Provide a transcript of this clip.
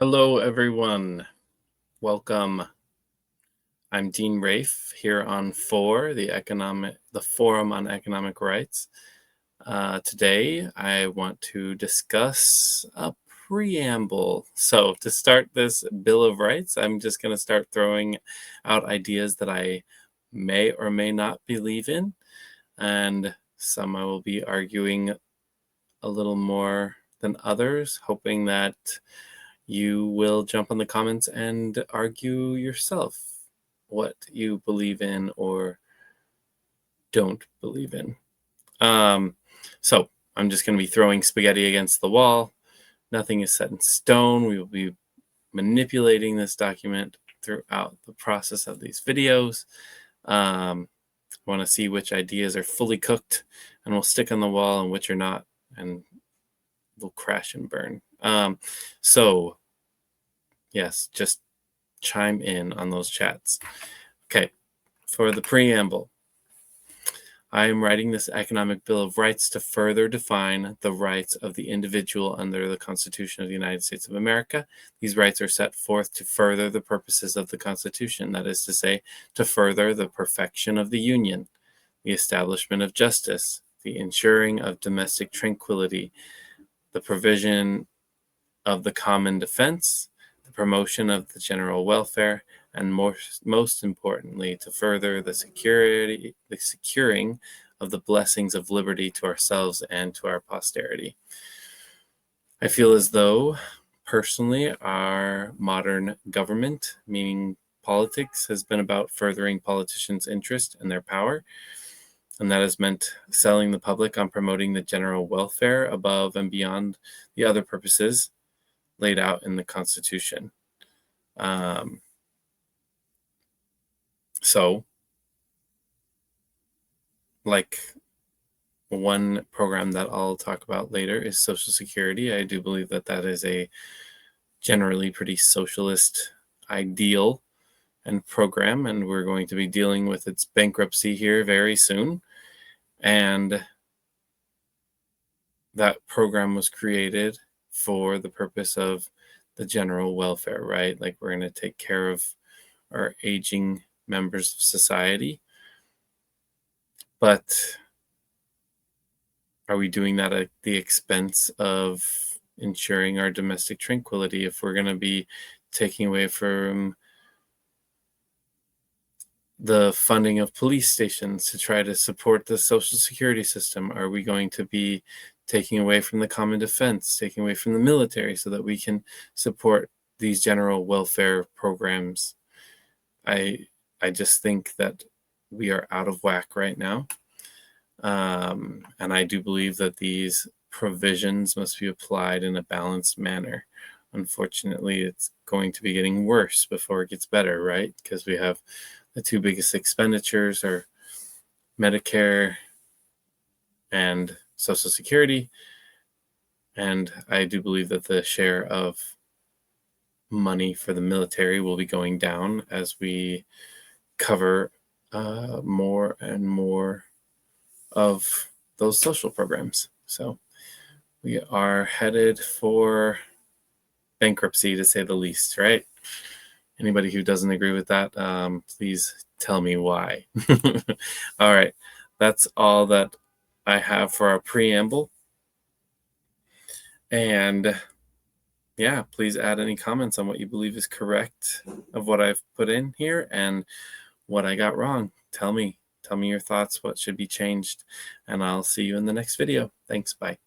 Hello, everyone. Welcome. I'm Dean Rafe here on FoER, the Forum on Economic Rights. Today, I want to discuss a preamble. So, to start this Bill of Rights, I'm just going to start throwing out ideas that I may or may not believe in, and some I will be arguing a little more than others, hoping that you will jump on the comments and argue yourself what you believe in or don't believe in. So I'm just going to be throwing spaghetti against the wall. Nothing is set in stone. We will be manipulating this document throughout the process of these videos. Want to see which ideas are fully cooked and will stick on the wall and which are not, and will crash and burn. So yes, just chime in on those chats. Okay, for the preamble, I am writing this Economic Bill of Rights to further define the rights of the individual under the Constitution of the United States of America. These rights are set forth to further the purposes of the Constitution, that is to say, to further the perfection of the Union, the establishment of justice, the ensuring of domestic tranquility, the provision of the common defense, the promotion of the general welfare, and most importantly, to further the securing of the blessings of liberty to ourselves and to our posterity. I feel as though, personally, our modern government, meaning politics, has been about furthering politicians' interest and their power, and that has meant selling the public on promoting the general welfare above and beyond the other purposes laid out in the Constitution. So, like one program that I'll talk about later is Social Security. I do believe that that is a generally pretty socialist ideal and program, and we're going to be dealing with its bankruptcy here very soon. And that program was created for the purpose of the general welfare, right? Like, we're going to take care of our aging members of society. But are we doing that at the expense of ensuring our domestic tranquility? If we're going to be taking away from the funding of police stations to try to support the social security system, are we going to be taking away from the common defense, taking away from the military so that we can support these general welfare programs? I just think that we are out of whack right now. And I do believe that these provisions must be applied in a balanced manner. Unfortunately, it's going to be getting worse before it gets better, right? Because we have the two biggest expenditures are Medicare and Social Security. And I do believe that the share of money for the military will be going down as we cover more and more of those social programs. So we are headed for bankruptcy, to say the least, right? Anybody who doesn't agree with that, please tell me why. All right, that's all that I have for our preamble. And yeah, please add any comments on what you believe is correct of what I've put in here and what I got wrong. Tell me your thoughts, what should be changed, and I'll see you in the next video. Thanks, bye.